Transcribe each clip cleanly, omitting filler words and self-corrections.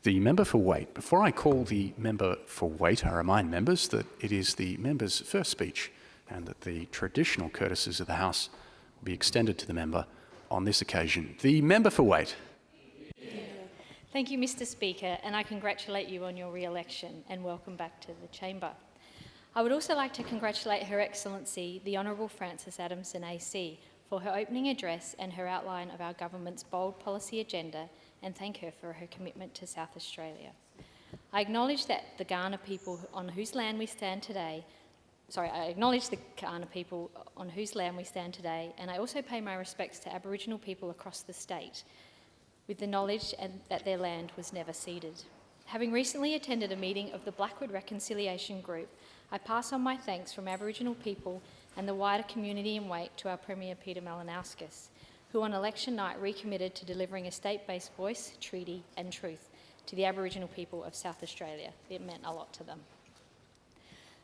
The member for Waite. Before I call the member for Waite, I remind members that it is the member's first speech and that the traditional courtesies of the House will be extended to the member on this occasion. The member for Waite. Thank you, Mr. Speaker, and I congratulate you on your re-election and welcome back to the chamber. I would also like to congratulate Her Excellency, the Honourable Frances Adamson AC, for her opening address and her outline of our government's bold policy agenda, and thank her for her commitment to South Australia. I acknowledge that the Kaurna people on whose land we stand today, and I also pay my respects to Aboriginal people across the state, with the knowledge that their land was never ceded. Having recently attended a meeting of the Blackwood Reconciliation Group, I pass on my thanks from Aboriginal people and the wider community in Waite to our Premier Peter Malinauskas, who on election night recommitted to delivering a state-based voice, treaty and truth to the Aboriginal people of South Australia. It meant a lot to them.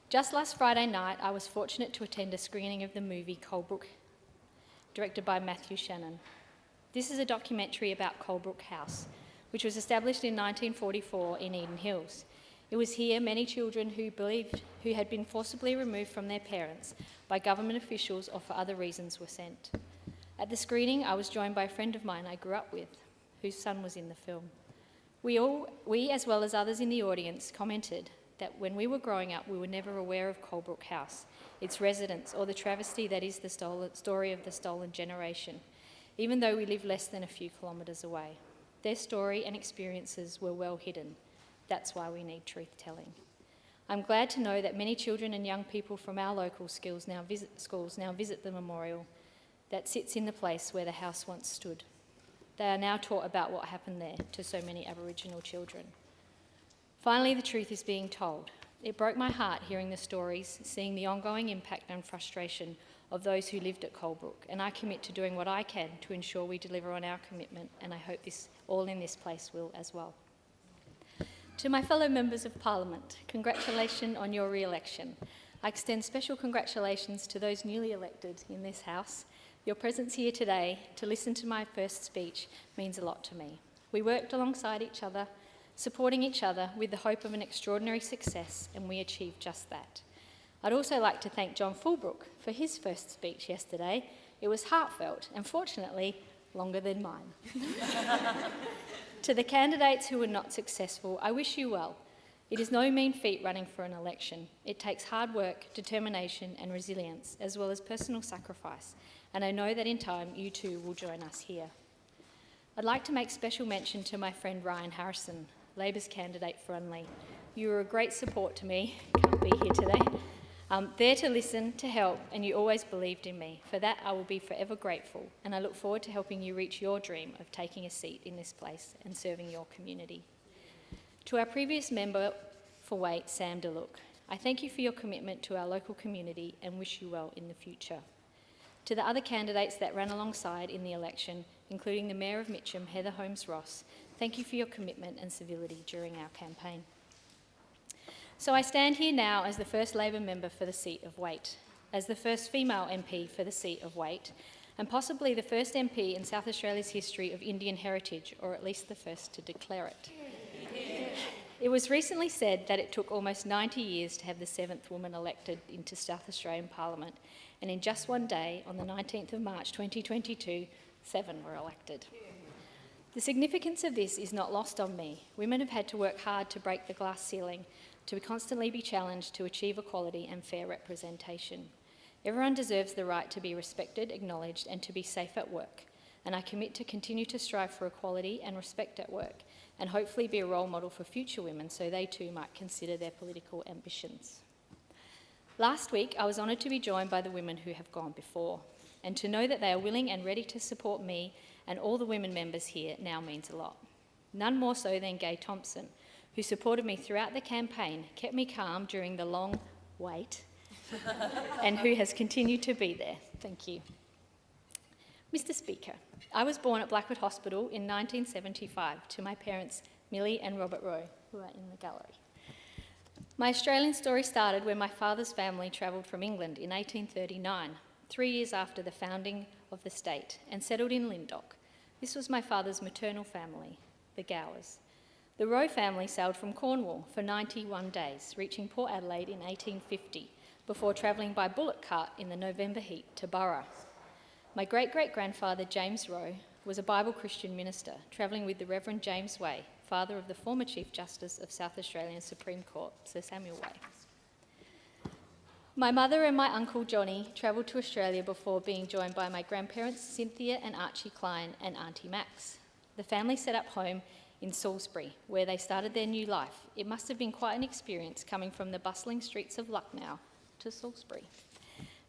Just last Friday night, I was fortunate to attend a screening of the movie Colebrook, directed by Matthew Shannon. This is a documentary about Colebrook House, which was established in 1944 in Eden Hills. It was here many children who had been forcibly removed from their parents by government officials or for other reasons were sent. At the screening, I was joined by a friend of mine I grew up with, whose son was in the film. We, as well as others in the audience, commented that when we were growing up, we were never aware of Colebrook House, its residents, or the travesty that is the story of the stolen generation, even though we live less than a few kilometres away. Their story and experiences were well hidden. That's why we need truth-telling. I'm glad to know that many children and young people from our local schools now visit the memorial that sits in the place where the house once stood. They are now taught about what happened there to so many Aboriginal children. Finally, the truth is being told. It broke my heart hearing the stories, seeing the ongoing impact and frustration of those who lived at Colebrook, and I commit to doing what I can to ensure we deliver on our commitment, and I hope all in this place will as well. To my fellow members of Parliament, congratulations on your re-election. I extend special congratulations to those newly elected in this House. Your presence here today to listen to my first speech means a lot to me. We worked alongside each other, supporting each other with the hope of an extraordinary success, and we achieved just that. I'd also like to thank John Fulbrook for his first speech yesterday. It was heartfelt and, fortunately, longer than mine. To the candidates who were not successful, I wish you well. It is no mean feat running for an election. It takes hard work, determination and resilience, as well as personal sacrifice, and I know that in time you too will join us here. I'd like to make special mention to my friend Ryan Harrison, Labor's candidate for Unley. You were a great support to me, can't be here today. There to listen, to help, and you always believed in me. For that, I will be forever grateful, and I look forward to helping you reach your dream of taking a seat in this place and serving your community. To our previous member for Waite, Sam DeLuc, I thank you for your commitment to our local community and wish you well in the future. To the other candidates that ran alongside in the election, including the Mayor of Mitcham, Heather Holmes-Ross, thank you for your commitment and civility during our campaign. So I stand here now as the first Labor member for the seat of Waite, as the first female MP for the seat of Waite, and possibly the first MP in South Australia's history of Indian heritage, or at least the first to declare it. It was recently said that it took almost 90 years to have the 7th woman elected into South Australian Parliament, and in just one day, on the 19th of March 2022, 7 were elected. The significance of this is not lost on me. Women have had to work hard to break the glass ceiling, to constantly be challenged to achieve equality and fair representation. Everyone deserves the right to be respected, acknowledged, and to be safe at work, and I commit to continue to strive for equality and respect at work, and hopefully be a role model for future women so they too might consider their political ambitions. Last week, I was honoured to be joined by the women who have gone before, and to know that they are willing and ready to support me and all the women members here now means a lot. None more so than Gay Thompson, who supported me throughout the campaign, kept me calm during the long wait, and who has continued to be there. Thank you. Mr. Speaker, I was born at Blackwood Hospital in 1975 to my parents, Millie and Robert Rowe, who are in the gallery. My Australian story started when my father's family travelled from England in 1839, 3 years after the founding of the state, and settled in Lyndoch. This was my father's maternal family, the Gowers. The Rowe family sailed from Cornwall for 91 days, reaching Port Adelaide in 1850, before travelling by bullock cart in the November heat to Burra. My great-great-grandfather, James Rowe, was a Bible Christian minister, travelling with the Reverend James Waite, father of the former Chief Justice of South Australian Supreme Court, Sir Samuel Waite. My mother and my uncle Johnny travelled to Australia before being joined by my grandparents Cynthia and Archie Klein and Auntie Max. The family set up home in Salisbury, where they started their new life. It must have been quite an experience coming from the bustling streets of Lucknow to Salisbury.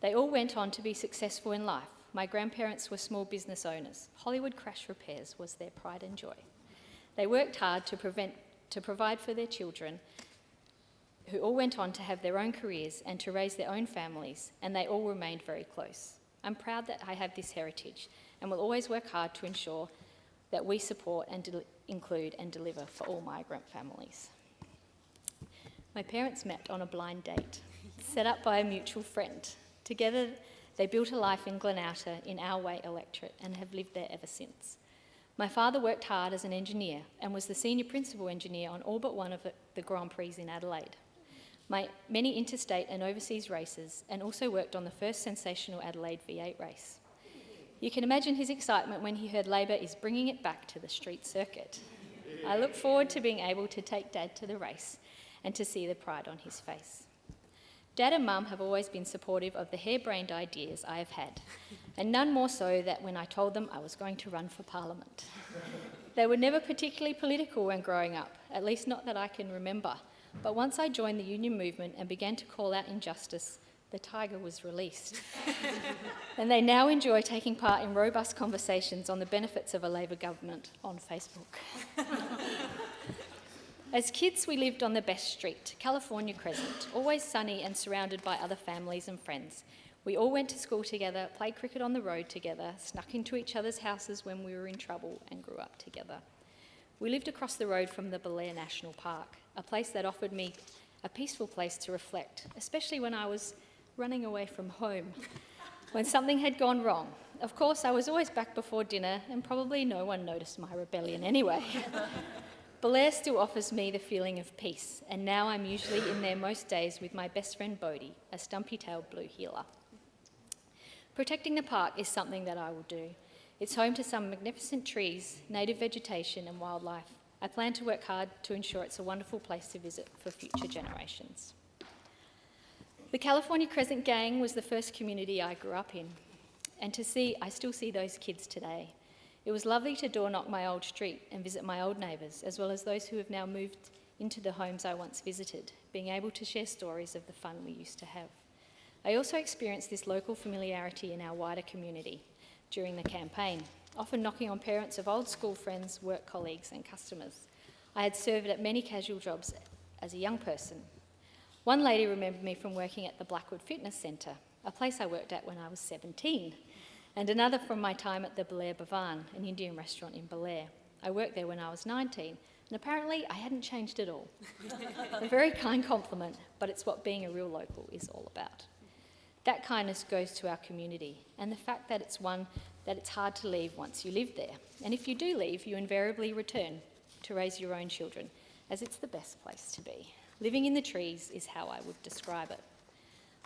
They all went on to be successful in life. My grandparents were small business owners. Hollywood Crash Repairs was their pride and joy. They worked hard to provide for their children, who all went on to have their own careers and to raise their own families, and they all remained very close. I'm proud that I have this heritage and will always work hard to ensure that we support and include and deliver for all migrant families. My parents met on a blind date, set up by a mutual friend. Together, they built a life in Glenouta in our Waite electorate and have lived there ever since. My father worked hard as an engineer and was the senior principal engineer on all but one of the Grand Prix in Adelaide. Many interstate and overseas races, and also worked on the first sensational Adelaide V8 race. You can imagine his excitement when he heard Labor is bringing it back to the street circuit. I look forward to being able to take Dad to the race and to see the pride on his face. Dad and Mum have always been supportive of the harebrained ideas I have had, and none more so than when I told them I was going to run for Parliament. They were never particularly political when growing up, at least not that I can remember, but once I joined the union movement and began to call out injustice, the tiger was released. And they now enjoy taking part in robust conversations on the benefits of a Labor government on Facebook. As kids, we lived on the best street, California Crescent, always sunny and surrounded by other families and friends. We all went to school together, played cricket on the road together, snuck into each other's houses when we were in trouble, and grew up together. We lived across the road from the Belair National Park, a place that offered me a peaceful place to reflect, especially when I was running away from home, when something had gone wrong. Of course, I was always back before dinner, and probably no one noticed my rebellion anyway. Belair still offers me the feeling of peace, and now I'm usually in there most days with my best friend Bodie, a stumpy-tailed blue heeler. Protecting the park is something that I will do. It's home to some magnificent trees, native vegetation and wildlife. I plan to work hard to ensure it's a wonderful place to visit for future generations. The California Crescent Gang was the first community I grew up in, and I still see those kids today. It was lovely to door knock my old street and visit my old neighbours, as well as those who have now moved into the homes I once visited, being able to share stories of the fun we used to have. I also experienced this local familiarity in our wider community during the campaign, often knocking on parents of old school friends, work colleagues and customers. I had served at many casual jobs as a young person. One lady remembered me from working at the Blackwood Fitness Centre, a place I worked at when I was 17, and another from my time at the Belair Bhavan, an Indian restaurant in Belair. I worked there when I was 19, and apparently I hadn't changed at all. A very kind compliment, but it's what being a real local is all about. That kindness goes to our community, and the fact that it's one that it's hard to leave once you live there. And if you do leave, you invariably return to raise your own children, as it's the best place to be. Living in the trees is how I would describe it.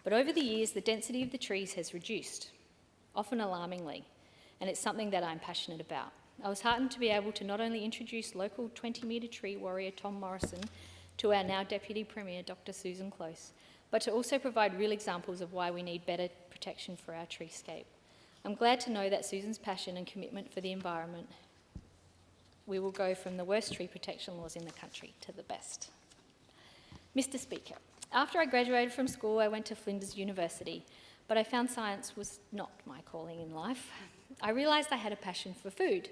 But over the years, the density of the trees has reduced, often alarmingly, and it's something that I'm passionate about. I was heartened to be able to not only introduce local 20-metre tree warrior Tom Morrison to our now Deputy Premier, Dr. Susan Close, but to also provide real examples of why we need better protection for our treescape. I'm glad to know that Susan's passion and commitment for the environment, we will go from the worst tree protection laws in the country to the best. Mr. Speaker, after I graduated from school, I went to Flinders University, but I found science was not my calling in life. I realised I had a passion for food,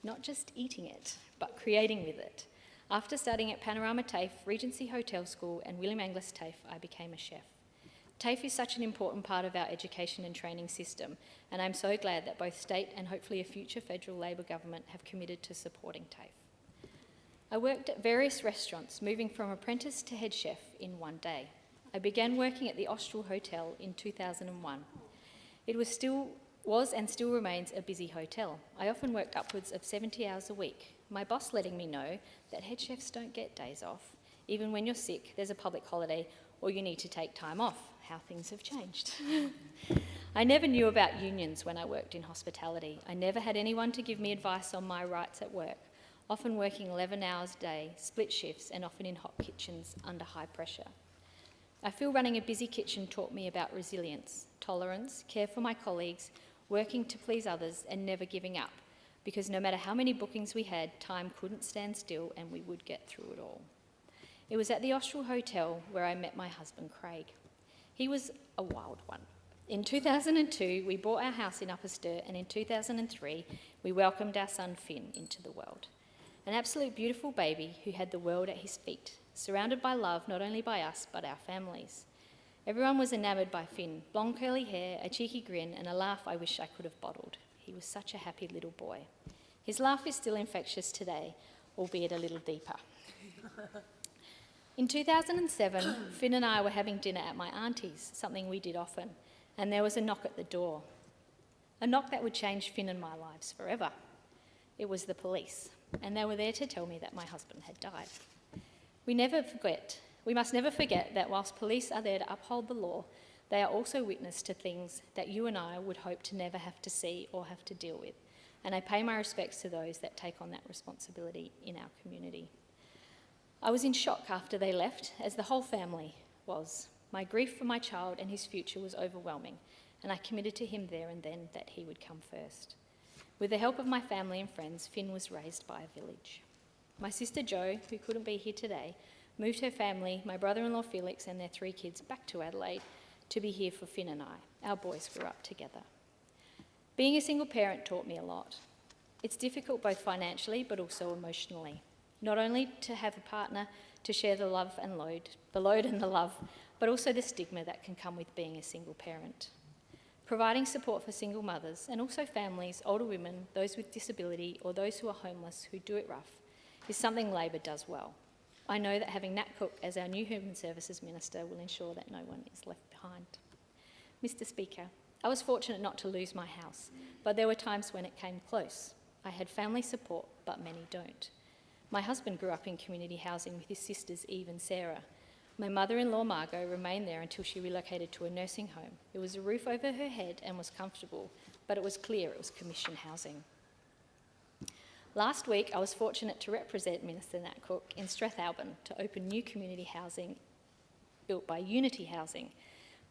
not just eating it, but creating with it. After studying at Panorama TAFE, Regency Hotel School and William Angliss TAFE, I became a chef. TAFE is such an important part of our education and training system, and I'm so glad that both state and hopefully a future federal Labor government have committed to supporting TAFE. I worked at various restaurants, moving from apprentice to head chef in one day. I began working at the Austral Hotel in 2001. It was still was and still remains a busy hotel. I often worked upwards of 70 hours a week. My boss letting me know that head chefs don't get days off. Even when you're sick, there's a public holiday, or you need to take time off. How things have changed. I never knew about unions when I worked in hospitality. I never had anyone to give me advice on my rights at work, often working 11 hours a day, split shifts, and often in hot kitchens under high pressure. I feel running a busy kitchen taught me about resilience, tolerance, care for my colleagues, working to please others, and never giving up, because no matter how many bookings we had, time couldn't stand still and we would get through it all. It was at the Austral Hotel where I met my husband, Craig. He was a wild one. In 2002, we bought our house in Upper Sturt, and in 2003, we welcomed our son, Finn, into the world. An absolute beautiful baby who had the world at his feet, surrounded by love not only by us, but our families. Everyone was enamoured by Finn, blonde curly hair, a cheeky grin, and a laugh I wish I could have bottled. He was such a happy little boy. His laugh is still infectious today, albeit a little deeper. In 2007, Finn and I were having dinner at my auntie's, something we did often, and there was a knock at the door. A knock that would change Finn and my lives forever. It was the police, and they were there to tell me that my husband had died. We must never forget that whilst police are there to uphold the law, they are also witness to things that you and I would hope to never have to see or have to deal with. And I pay my respects to those that take on that responsibility in our community. I was in shock after they left, as the whole family was. My grief for my child and his future was overwhelming, and I committed to him there and then that he would come first. With the help of my family and friends, Finn was raised by a village. My sister Jo, who couldn't be here today, moved her family, my brother-in-law Felix and their 3 kids, back to Adelaide to be here for Finn and I. Our boys grew up together. Being a single parent taught me a lot. It's difficult both financially but also emotionally. Not only to have a partner to share the load and the love, but also the stigma that can come with being a single parent. Providing support for single mothers and also families, older women, those with disability or those who are homeless who do it rough is something Labor does well. I know that having Nat Cook as our new Human Services Minister will ensure that no one is left behind. Mr Speaker, I was fortunate not to lose my house, but there were times when it came close. I had family support, but many don't. My husband grew up in community housing with his sisters Eve and Sarah. My mother-in-law Margot remained there until she relocated to a nursing home. It was a roof over her head and was comfortable, but it was clear it was commission housing. Last week, I was fortunate to represent Minister Nat Cook in Strathalbyn to open new community housing built by Unity Housing.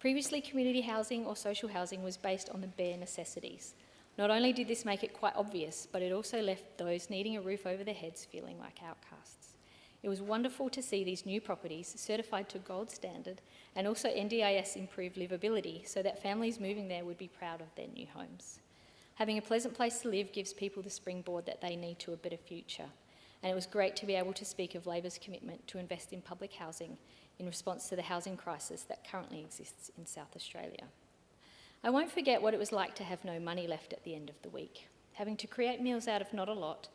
Previously, community housing or social housing was based on the bare necessities. Not only did this make it quite obvious, but it also left those needing a roof over their heads feeling like outcasts. It was wonderful to see these new properties certified to gold standard and also NDIS improved livability so that families moving there would be proud of their new homes. Having a pleasant place to live gives people the springboard that they need to a better future. And it was great to be able to speak of Labor's commitment to invest in public housing in response to the housing crisis that currently exists in South Australia. I won't forget what it was like to have no money left at the end of the week, having to create meals out of not a lot,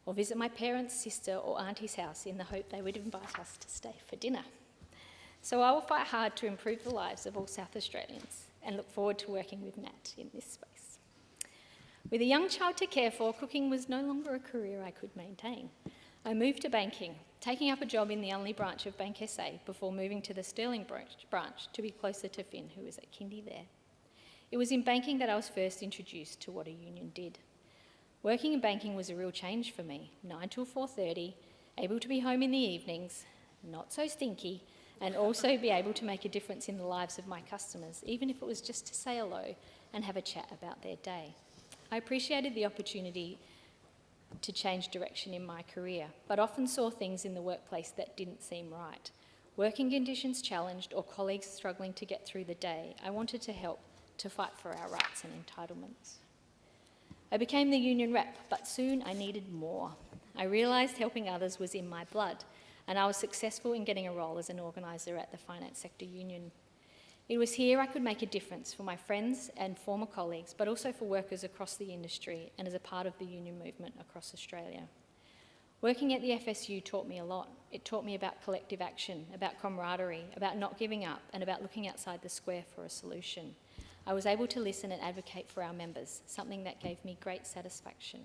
or visit my parents', sister or auntie's house in the hope they would invite us to stay for dinner. So I will fight hard to improve the lives of all South Australians and look forward to working with Nat in this space. With a young child to care for, cooking was no longer a career I could maintain. I moved to banking, taking up a job in the Unley branch of Bank SA before moving to the Stirling branch to be closer to Finn, who was at kindy there. It was in banking that I was first introduced to what a union did. Working in banking was a real change for me, 9 till 4:30, able to be home in the evenings, not so stinky, and also be able to make a difference in the lives of my customers, even if it was just to say hello and have a chat about their day. I appreciated the opportunity to change direction in my career, but often saw things in the workplace that didn't seem right. Working conditions challenged or colleagues struggling to get through the day, I wanted to help to fight for our rights and entitlements. I became the union rep, but soon I needed more. I realised helping others was in my blood, and I was successful in getting a role as an organiser at the Finance Sector Union. It was here I could make a difference for my friends and former colleagues, but also for workers across the industry and as a part of the union movement across Australia. Working at the FSU taught me a lot. It taught me about collective action, about camaraderie, about not giving up, and about looking outside the square for a solution. I was able to listen and advocate for our members, something that gave me great satisfaction.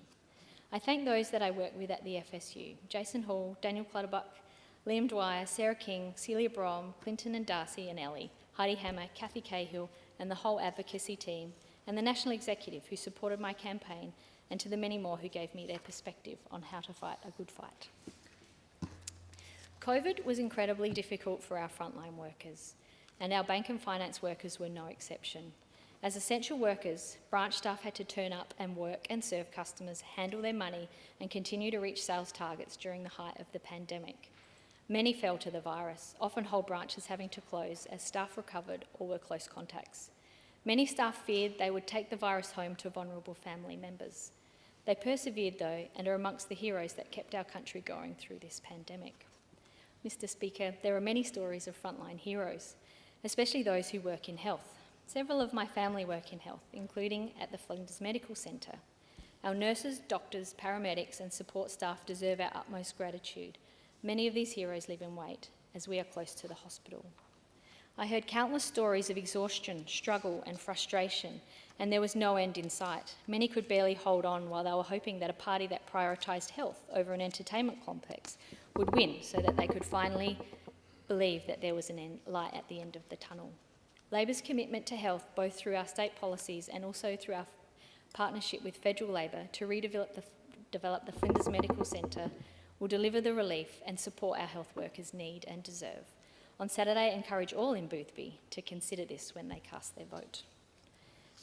I thank those that I work with at the FSU, Jason Hall, Daniel Clutterbuck, Liam Dwyer, Sarah King, Celia Brom, Clinton and Darcy and Ellie, Heidi Hammer, Kathy Cahill and the whole advocacy team, and the National Executive who supported my campaign, and to the many more who gave me their perspective on how to fight a good fight. COVID was incredibly difficult for our frontline workers, and our bank and finance workers were no exception. As essential workers, branch staff had to turn up and work and serve customers, handle their money and continue to reach sales targets during the height of the pandemic. Many fell to the virus, often whole branches having to close as staff recovered or were close contacts. Many staff feared they would take the virus home to vulnerable family members. They persevered though, and are amongst the heroes that kept our country going through this pandemic. Mr. Speaker, there are many stories of frontline heroes, especially those who work in health. Several of my family work in health, including at the Flinders Medical Centre. Our nurses, doctors, paramedics and support staff deserve our utmost gratitude. Many of these heroes live in Waite, as we are close to the hospital. I heard countless stories of exhaustion, struggle and frustration, and there was no end in sight. Many could barely hold on while they were hoping that a party that prioritised health over an entertainment complex would win, so that they could finally believe that there was light at the end of the tunnel. Labor's commitment to health, both through our state policies and also through our partnership with federal Labor to develop the Flinders Medical Centre, will deliver the relief and support our health workers need and deserve. On Saturday, I encourage all in Boothby to consider this when they cast their vote.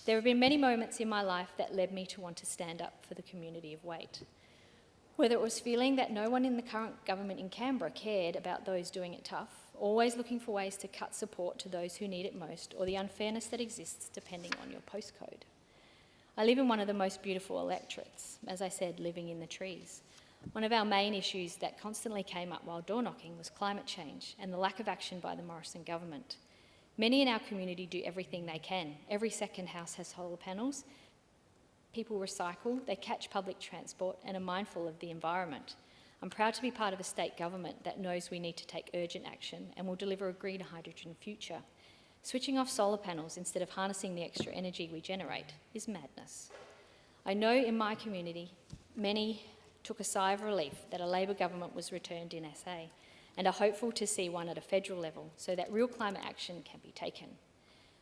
There have been many moments in my life that led me to want to stand up for the community of Waite. Whether it was feeling that no one in the current government in Canberra cared about those doing it tough, always looking for ways to cut support to those who need it most, or the unfairness that exists depending on your postcode. I live in one of the most beautiful electorates, as I said, living in the trees. One of our main issues that constantly came up while door knocking was climate change and the lack of action by the Morrison government. Many in our community do everything they can. Every second house has solar panels. People recycle, they catch public transport and are mindful of the environment. I'm proud to be part of a state government that knows we need to take urgent action and will deliver a green hydrogen future. Switching off solar panels instead of harnessing the extra energy we generate is madness. I know in my community, many took a sigh of relief that a Labor government was returned in SA and are hopeful to see one at a federal level so that real climate action can be taken.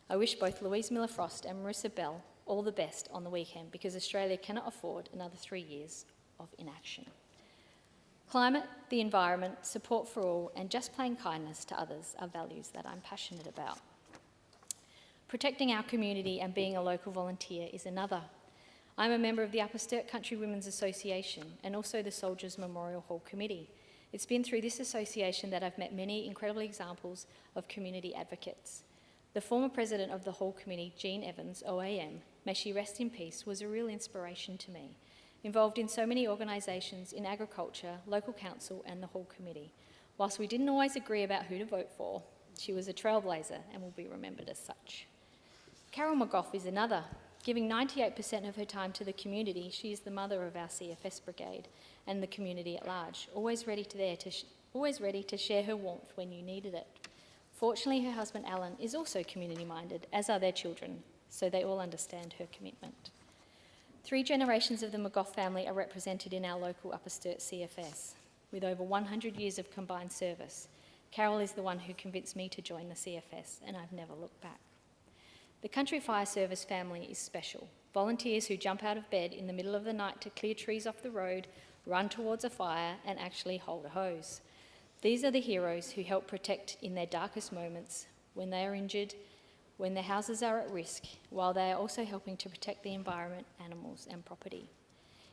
I wish both Louise Miller-Frost and Marissa Bell all the best on the weekend, because Australia cannot afford another 3 years of inaction. Climate, the environment, support for all and just plain kindness to others are values that I'm passionate about. Protecting our community and being a local volunteer is another. I'm a member of the Upper Sturt Country Women's Association and also the Soldiers Memorial Hall Committee. It's been through this association that I've met many incredible examples of community advocates. The former president of the Hall Committee, Jean Evans, OAM, may she rest in peace, was a real inspiration to me. Involved in so many organisations in agriculture, local council and the Hall Committee. Whilst we didn't always agree about who to vote for, she was a trailblazer and will be remembered as such. Carol McGough is another. Giving 98% of her time to the community, she is the mother of our CFS brigade and the community at large, always ready to share her warmth when you needed it. Fortunately, her husband Alan is also community-minded, as are their children, so they all understand her commitment. 3 generations of the McGough family are represented in our local Upper Sturt CFS. With over 100 years of combined service, Carol is the one who convinced me to join the CFS, and I've never looked back. The Country Fire Service family is special. Volunteers who jump out of bed in the middle of the night to clear trees off the road, run towards a fire and actually hold a hose. These are the heroes who help protect in their darkest moments, when they are injured, when their houses are at risk, while they are also helping to protect the environment, animals and property.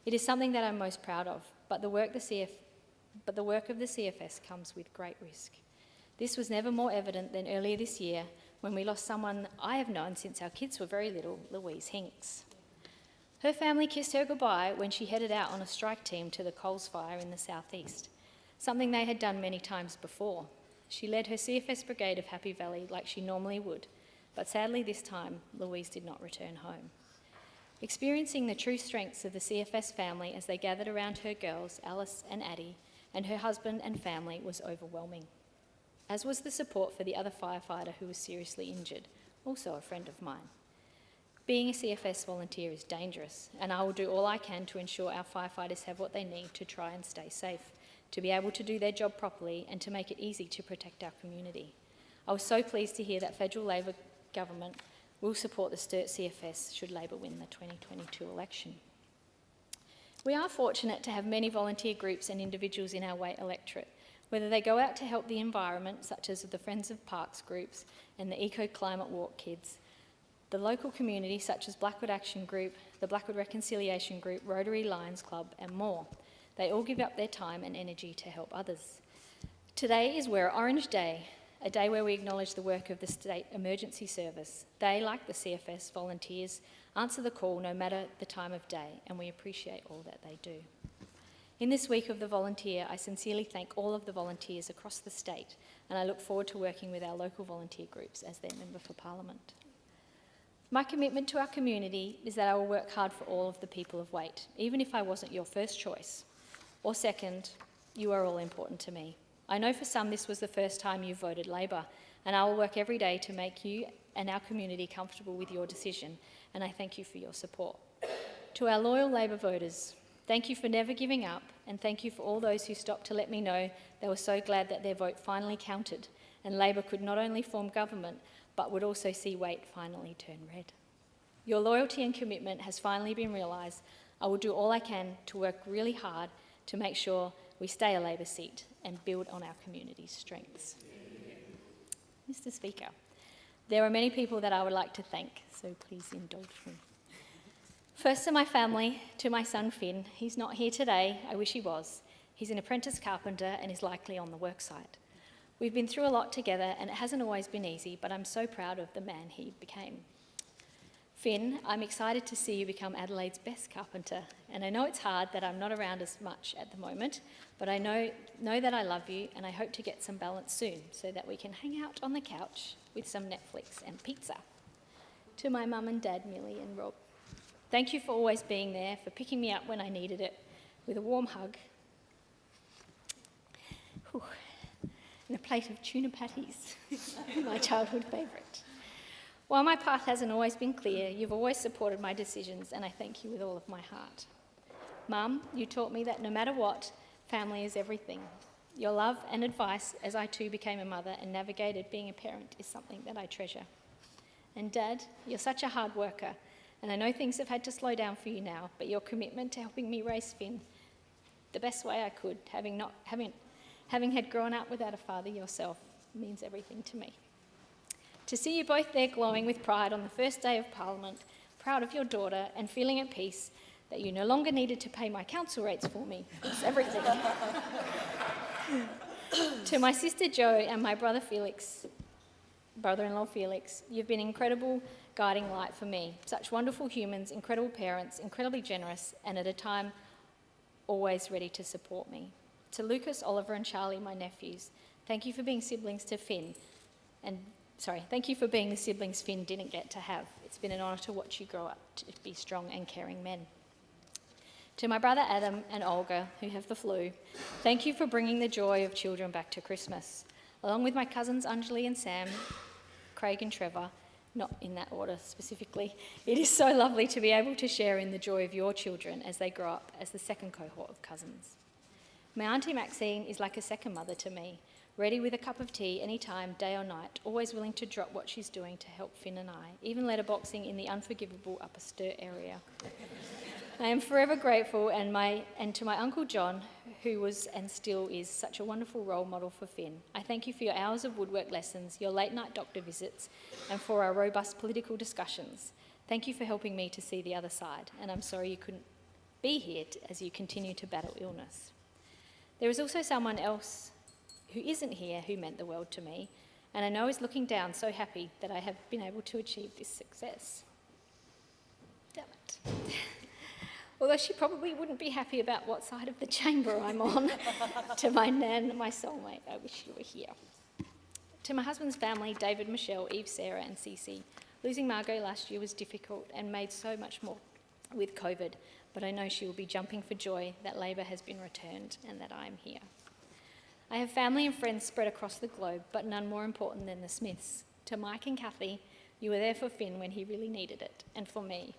It is something that I'm most proud of, but the work of the CFS comes with great risk. This was never more evident than earlier this year when we lost someone I have known since our kids were very little, Louise Hinks. Her family kissed her goodbye when she headed out on a strike team to the Coles fire in the southeast, something they had done many times before. She led her CFS brigade of Happy Valley like she normally would, but sadly this time, Louise did not return home. Experiencing the true strengths of the CFS family as they gathered around her girls, Alice and Addie, and her husband and family was overwhelming, as was the support for the other firefighter who was seriously injured, also a friend of mine. Being a CFS volunteer is dangerous, and I will do all I can to ensure our firefighters have what they need to try and stay safe, to be able to do their job properly and to make it easy to protect our community. I was so pleased to hear that federal Labor government will support the Sturt CFS should Labor win the 2022 election. We are fortunate to have many volunteer groups and individuals in our Waite electorate, whether they go out to help the environment, such as the Friends of Parks groups and the Eco Climate Walk kids, the local community such as Blackwood Action Group, the Blackwood Reconciliation Group, Rotary Lions Club and more. They all give up their time and energy to help others. Today is Wear Orange Day, a day where we acknowledge the work of the State Emergency Service. They, like the CFS volunteers, answer the call no matter the time of day, and we appreciate all that they do. In this week of the volunteer, I sincerely thank all of the volunteers across the state, and I look forward to working with our local volunteer groups as their Member for Parliament. My commitment to our community is that I will work hard for all of the people of Waite, even if I wasn't your first choice. Or second, you are all important to me. I know for some this was the first time you voted Labor, and I will work every day to make you and our community comfortable with your decision, and I thank you for your support. To our loyal Labor voters, thank you for never giving up, and thank you for all those who stopped to let me know they were so glad that their vote finally counted, and Labor could not only form government, but would also see Waite finally turn red. Your loyalty and commitment has finally been realised. I will do all I can to work really hard to make sure we stay a Labor seat and build on our community's strengths. Mr. Speaker, there are many people that I would like to thank, so please indulge me. First to my family, to my son Finn. He's not here today, I wish he was. He's an apprentice carpenter and is likely on the worksite. We've been through a lot together and it hasn't always been easy, but I'm so proud of the man he became. Finn, I'm excited to see you become Adelaide's best carpenter, and I know it's hard that I'm not around as much at the moment, but I know that I love you and I hope to get some balance soon so that we can hang out on the couch with some Netflix and pizza. To my mum and dad, Millie and Rob, thank you for always being there, for picking me up when I needed it, with a warm hug and a plate of tuna patties, my childhood favourite. While my path hasn't always been clear, you've always supported my decisions, and I thank you with all of my heart. Mum, you taught me that no matter what, family is everything. Your love and advice as I too became a mother and navigated being a parent is something that I treasure. And Dad, you're such a hard worker, and I know things have had to slow down for you now, but your commitment to helping me raise Finn the best way I could, having had grown up without a father yourself, means everything to me. To see you both there glowing with pride on the first day of Parliament, proud of your daughter and feeling at peace that you no longer needed to pay my council rates for me, it's everything. To my sister Jo and my brother-in-law Felix, you've been an incredible guiding light for me. Such wonderful humans, incredible parents, incredibly generous, and at a time always ready to support me. To Lucas, Oliver and Charlie, my nephews, thank you for being siblings to Finn. Thank you for being the siblings Finn didn't get to have. It's been an honour to watch you grow up to be strong and caring men. To my brother Adam and Olga, who have the flu, thank you for bringing the joy of children back to Christmas. Along with my cousins Anjali and Sam, Craig and Trevor, not in that order specifically, it is so lovely to be able to share in the joy of your children as they grow up as the second cohort of cousins. My auntie Maxine is like a second mother to me, ready with a cup of tea anytime, day or night, always willing to drop what she's doing to help Finn and I, even letterboxing in the unforgivable Upper Sturt area. I am forever grateful and to my Uncle John, who was and still is such a wonderful role model for Finn. I thank you for your hours of woodwork lessons, your late night doctor visits, and for our robust political discussions. Thank you for helping me to see the other side, and I'm sorry you couldn't be here as you continue to battle illness. There is also someone else who isn't here who meant the world to me, and I know is looking down so happy that I have been able to achieve this success. Damn it. Although she probably wouldn't be happy about what side of the chamber I'm on. To my nan, my soulmate, I wish you were here. To my husband's family, David, Michelle, Eve, Sarah and Cece, losing Margot last year was difficult and made so much more with COVID, but I know she will be jumping for joy that Labor has been returned and that I'm here. I have family and friends spread across the globe, but none more important than the Smiths. To Mike and Kathy, You were there for Finn when he really needed it, and for me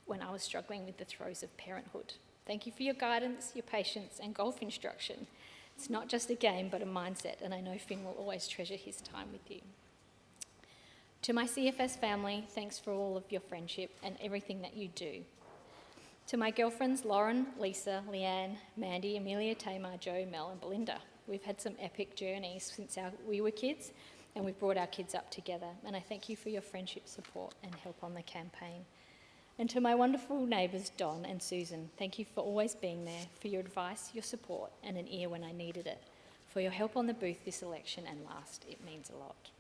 when I was struggling with the throes of parenthood. Thank you for your guidance, your patience, and golf instruction. It's not just a game, but a mindset, and I know Finn will always treasure his time with you. To my CFS family, thanks for all of your friendship and everything that you do. To my girlfriends Lauren, Lisa, Leanne, Mandy, Amelia, Tamar, Joe, Mel, and Belinda. We've had some epic journeys since we were kids, and we've brought our kids up together, and I thank you for your friendship, support, and help on the campaign. And to my wonderful neighbours, Don and Susan, thank you for always being there, for your advice, your support, and an ear when I needed it, for your help on the booth this election and last. It means a lot.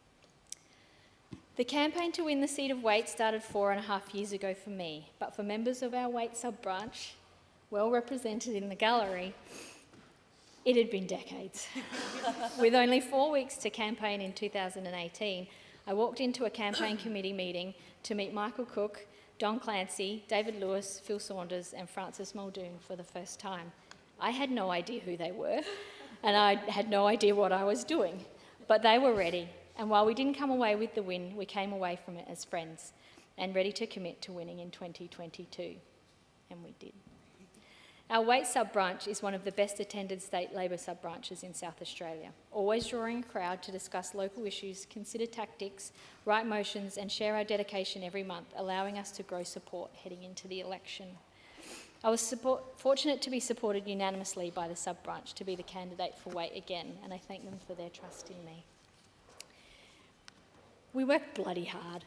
The campaign to win the seat of Waite started 4.5 years ago for me, but for members of our Waite sub-branch, well represented in the gallery, it had been decades. With only 4 weeks to campaign in 2018, I walked into a campaign committee meeting to meet Michael Cook, Don Clancy, David Lewis, Phil Saunders and Francis Muldoon for the first time. I had no idea who they were, and I had no idea what I was doing, but they were ready. And while we didn't come away with the win, we came away from it as friends and ready to commit to winning in 2022. And we did. Our Waite sub-branch is one of the best attended state Labor sub-branches in South Australia, always drawing a crowd to discuss local issues, consider tactics, write motions and share our dedication every month, allowing us to grow support heading into the election. I was fortunate to be supported unanimously by the sub-branch to be the candidate for Waite again, and I thank them for their trust in me. We worked bloody hard.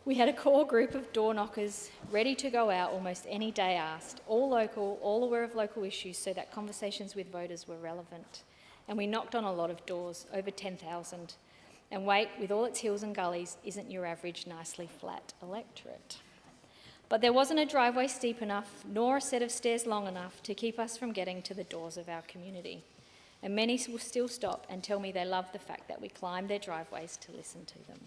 We had a core group of door knockers ready to go out almost any day asked, all local, all aware of local issues so that conversations with voters were relevant. And we knocked on a lot of doors, over 10,000. And Waite, with all its hills and gullies, isn't your average nicely flat electorate. But there wasn't a driveway steep enough, nor a set of stairs long enough to keep us from getting to the doors of our community. And many will still stop and tell me they love the fact that we climbed their driveways to listen to them.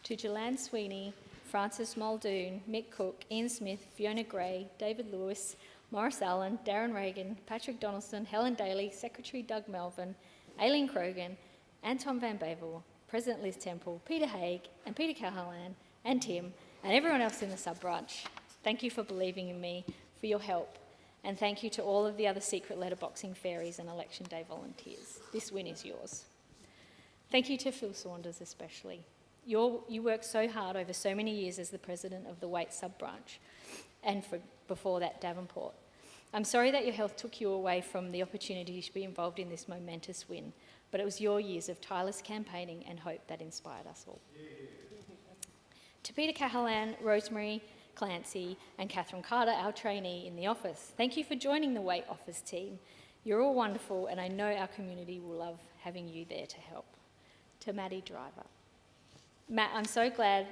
To Jolanne Sweeney, Francis Muldoon, Mick Cook, Ian Smith, Fiona Gray, David Lewis, Morris Allen, Darren Reagan, Patrick Donaldson, Helen Daly, Secretary Doug Melvin, Aileen Krogan, Anton Van Bavel, President Liz Temple, Peter Haig, and Peter Cahalan, and Tim, and everyone else in the sub-branch. Thank you for believing in me, for your help, and thank you to all of the other secret letterboxing fairies and election day volunteers. This win is yours. Thank you to Phil Saunders especially. You worked so hard over so many years as the president of the Waite sub-branch, and before that, Davenport. I'm sorry that your health took you away from the opportunity to be involved in this momentous win, but it was your years of tireless campaigning and hope that inspired us all. To Peter Cahalan, Rosemary Clancy, and Catherine Carter, our trainee in the office, thank you for joining the Waite office team. You're all wonderful, and I know our community will love having you there to help. To Maddie Driver. Matt, I'm so glad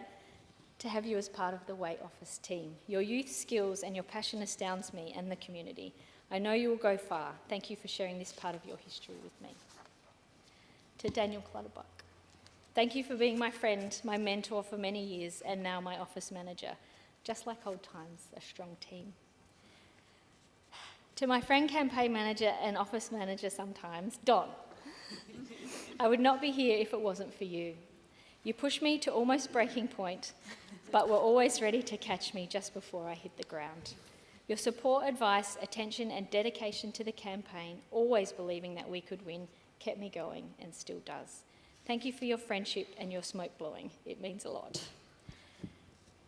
to have you as part of the Waite office team. Your youth skills and your passion astounds me and the community. I know you will go far. Thank you for sharing this part of your history with me. To Daniel Clutterbuck. Thank you for being my friend, my mentor for many years, and now my office manager. Just like old times, a strong team. To my friend, campaign manager and office manager sometimes, Don. I would not be here if it wasn't for you. You pushed me to almost breaking point, but were always ready to catch me just before I hit the ground. Your support, advice, attention and dedication to the campaign, always believing that we could win, kept me going and still does. Thank you for your friendship and your smoke blowing. It means a lot.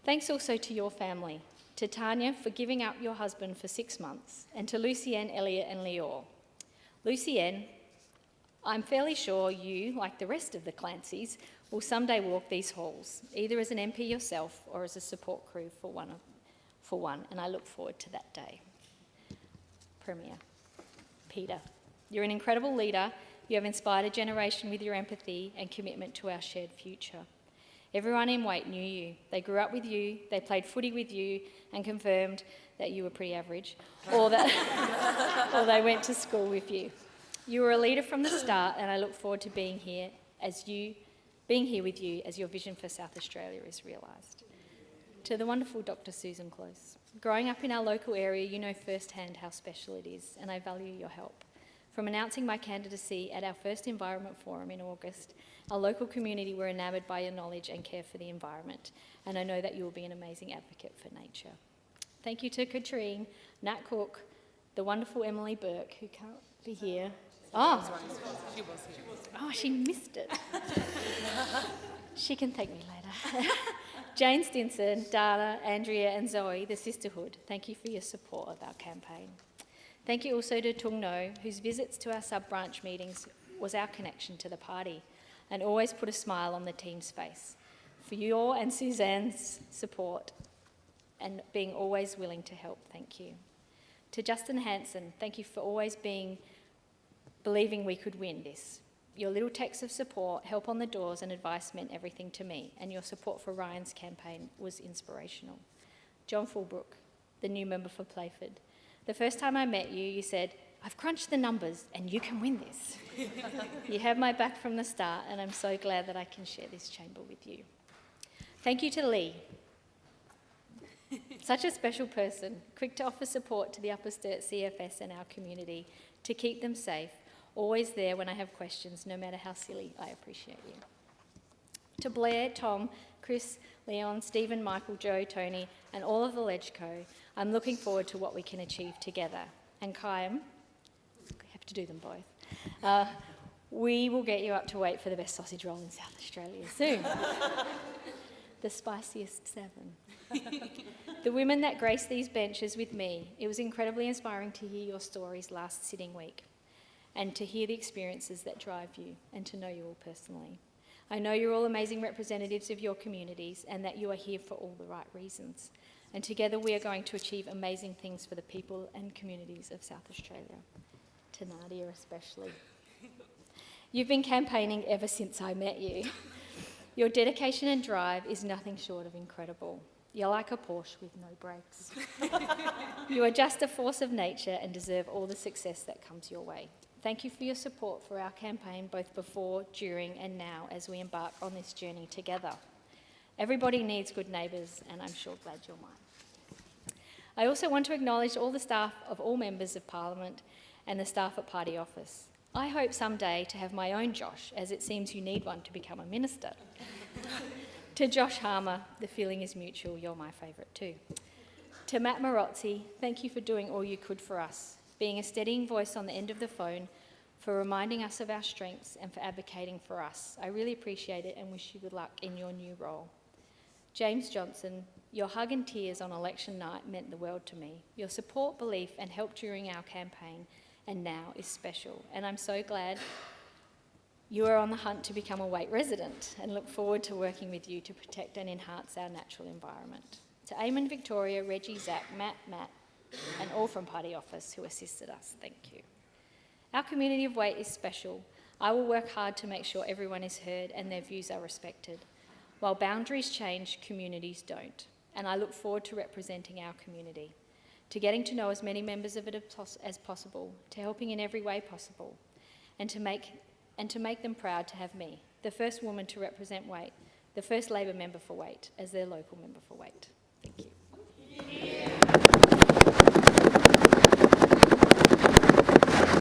Thanks also to your family, to Tanya for giving up your husband for 6 months, and to Lucienne, Elliot and Leor. Lucienne, I'm fairly sure you, like the rest of the Clancys, will someday walk these halls, either as an MP yourself or as a support crew for one, and I look forward to that day. Premier, Peter, you're an incredible leader. You have inspired a generation with your empathy and commitment to our shared future. Everyone in Waite knew you. They grew up with you, they played footy with you and confirmed that you were pretty average, or they went to school with you. You were a leader from the start, and I look forward to being here with you as your vision for South Australia is realised. To the wonderful Dr. Susan Close. Growing up in our local area, you know firsthand how special it is, and I value your help. From announcing my candidacy at our first Environment Forum in August, our local community were enamoured by your knowledge and care for the environment, and I know that you will be an amazing advocate for nature. Thank you to Katrine, Nat Cook, the wonderful Emily Burke, who can't be here. Oh, she missed it. She can thank me later. Jane Stinson, Dana, Andrea and Zoe, the sisterhood, thank you for your support of our campaign. Thank you also to Tung No, whose visits to our sub-branch meetings was our connection to the party and always put a smile on the team's face. For your and Suzanne's support and being always willing to help, thank you. To Justin Hanson, thank you for always believing we could win this. Your little texts of support, help on the doors and advice meant everything to me, and your support for Ryan's campaign was inspirational. John Fulbrook, the new member for Playford. The first time I met you, you said, "I've crunched the numbers and you can win this." You had my back from the start, and I'm so glad that I can share this chamber with you. Thank you to Lee. Such a special person, quick to offer support to the Upper Sturt CFS and our community, to keep them safe, always there when I have questions, no matter how silly. I appreciate you. To Blair, Tom, Chris, Leon, Stephen, Michael, Joe, Tony, and all of the LegCo, I'm looking forward to what we can achieve together. And Kym, I have to do them both. We will get you up to Waite for the best sausage roll in South Australia soon. The spiciest 7. The women that graced these benches with me, it was incredibly inspiring to hear your stories last sitting week and to hear the experiences that drive you and to know you all personally. I know you're all amazing representatives of your communities and that you are here for all the right reasons. And together we are going to achieve amazing things for the people and communities of South Australia. To Nadia especially. You've been campaigning ever since I met you. Your dedication and drive is nothing short of incredible. You're like a Porsche with no brakes. You are just a force of nature and deserve all the success that comes your way. Thank you for your support for our campaign, both before, during and now as we embark on this journey together. Everybody needs good neighbours, and I'm sure glad you're mine. I also want to acknowledge all the staff of all members of Parliament and the staff at Party Office. I hope someday to have my own Josh, as it seems you need one to become a minister. To Josh Harmer, the feeling is mutual, you're my favourite too. To Matt Marozzi, thank you for doing all you could for us, being a steadying voice on the end of the phone, for reminding us of our strengths and for advocating for us. I really appreciate it and wish you good luck in your new role. James Johnson, your hug and tears on election night meant the world to me. Your support, belief and help during our campaign and now is special, and I'm so glad you are on the hunt to become a Waite resident and look forward to working with you to protect and enhance our natural environment. To Eamon, Victoria, Reggie, Zach, Matt, and all from Party Office who assisted us, thank you. Our community of Waite is special. I will work hard to make sure everyone is heard and their views are respected. While boundaries change, communities don't, and I look forward to representing our community, to getting to know as many members of it as possible, to helping in every way possible, and to make them proud to have me, the first woman to represent Waite, the first Labor member for Waite, as their local member for Waite. Thank you.